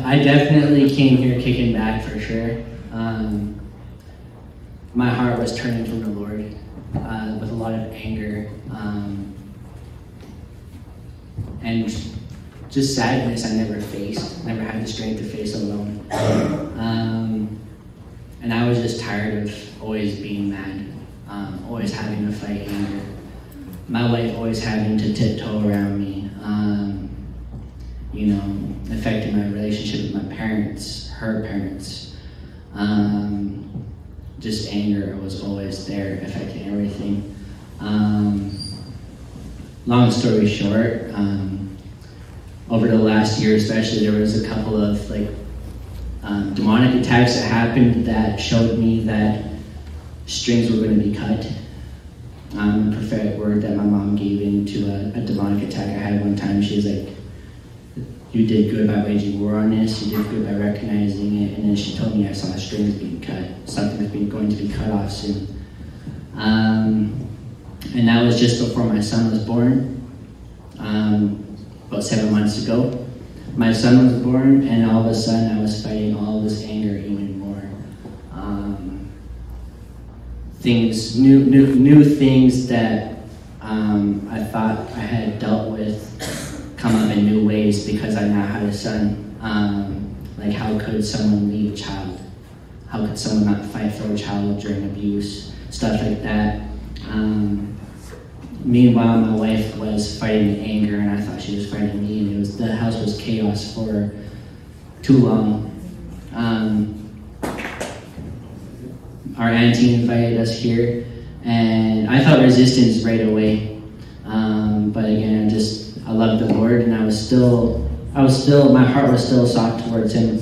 I definitely came here kicking back for sure. My heart was turning from the Lord with a lot of anger and just sadness I never faced, never had the strength to face alone. And I was just tired of always being mad, always having to fight anger. My wife always having to tiptoe around me, you know, affecting my relationship with my parents, her parents. Just anger was always there, affecting everything. Long story short, over the last year especially, there was a couple of demonic attacks that happened that showed me that strings were going to be cut. A prophetic word that my mom gave into a demonic attack I had one time. She was like, "You did good by waging war on this, you did good by recognizing it," and then she told me I saw strings being cut, something that's going to be cut off soon. And that was just before my son was born, about 7 months ago. My son was born, and all of a sudden I was fighting all this anger even more. New things that I thought I had dealt with come up in new ways because I now had a son. Like, how could someone leave a child? How could someone not fight for a child during abuse? Stuff like that. Meanwhile, my wife was fighting the anger, and I thought she was fighting me, and the house was chaos for too long. Our auntie invited us here, and I felt resistance right away. But again, I loved the Lord, and my heart was still soft towards Him.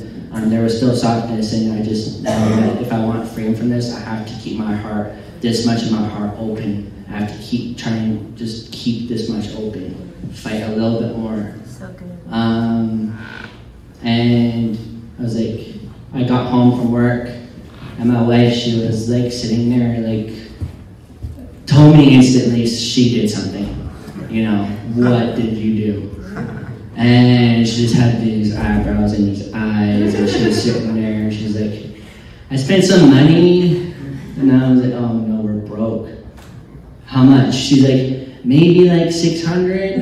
There was still softness, and I just know that if I want freedom from this, I have to keep my heart, this much of my heart open. I have to keep trying, just keep this much open, fight a little bit more. So good. And I was like, I got home from work, and my wife, she was like sitting there, like, told me instantly she did something. You know, what did you do? And she just had these eyebrows and these eyes, and she was sitting there, and she's like, I spent some money, and I was like, oh no, we're broke. How much? She's like, maybe like 600,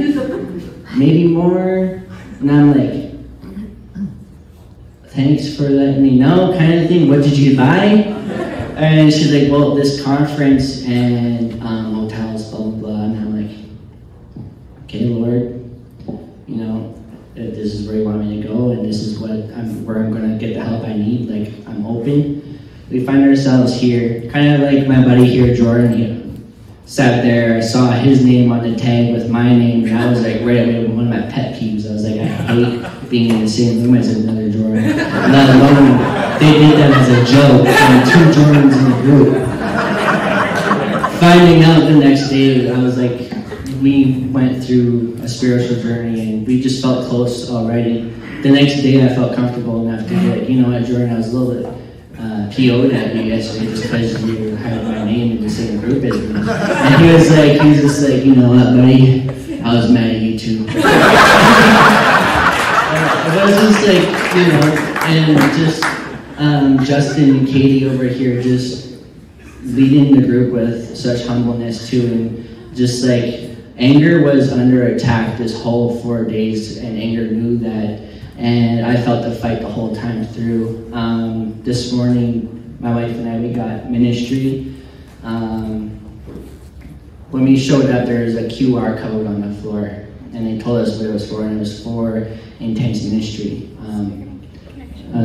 maybe more. And I'm like, thanks for letting me know, kind of thing. What did you buy? And she's like, well, this conference and hotels, blah, blah, blah. And I'm like, okay, Lord, you know, if this is where you want me to go, and this is where I'm going to get the help I need, like, I'm open. We find ourselves here, kind of like my buddy here, Jordan. He sat there, I saw his name on the tag with my name, and I was like, right away, one of my pet peeves. I was like, I hate being in the same room as another Jordan. Let alone, they did that as a joke, and 2 Jordans in the group. Finding out the next day, I was like, we went through a spiritual journey, and we just felt close already. The next day, I felt comfortable enough to be like, you know what, Jordan, I was a little bit PO'd at you yesterday just because you had my name in the same group as me. And he was just like, you know what, buddy, I was mad at you too. It was just like, you know, and just Justin and Katie over here just leading the group with such humbleness too, and just like, anger was under attack this whole 4 days, and anger knew that, and I felt the fight the whole time through. This morning, my wife and I, we got ministry. When we showed up, there was a QR code on the floor, and they told us what it was for, and it was for Intense Ministry,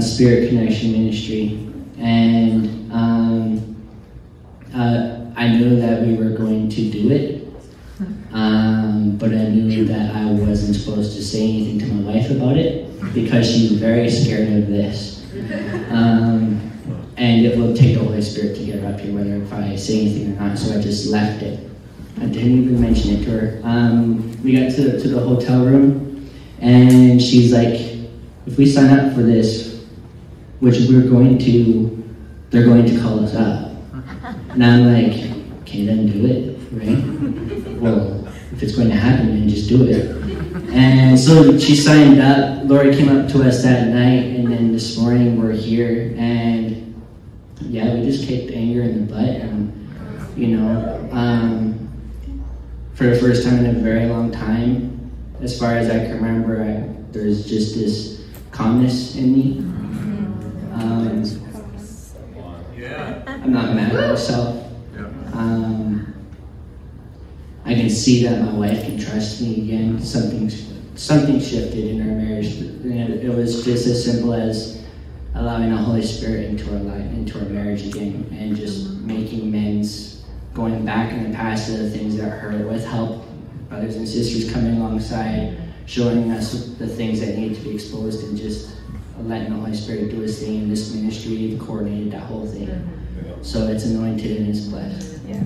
Spirit Connection Ministry. And I knew that we were going to do it. But I knew that I wasn't supposed to say anything to my wife about it because she's very scared of this. And it will take the Holy Spirit to get her up here, whether if I say anything or not, so I just left it. I didn't even mention it to her. We got to the hotel room, and she's like, if we sign up for this, which they're going to call us up. And I'm like, okay, then do it, right? Well, if it's going to happen, then just do it. And so she signed up. Lori came up to us that night, and then this morning we're here, and yeah, we just kicked anger in the butt, and for the first time in a very long time, as far as I can remember, there's just this calmness in me. I'm not mad at myself. I can see that my wife can trust me again. Something shifted in our marriage. It was just as simple as allowing the Holy Spirit into our life, into our marriage again, and just making amends, going back in the past to the things that hurt, with help, brothers and sisters coming alongside, showing us the things that need to be exposed, and just letting the Holy Spirit do His thing in this ministry. He coordinated that whole thing. So it's anointed and it's blessed. Yeah.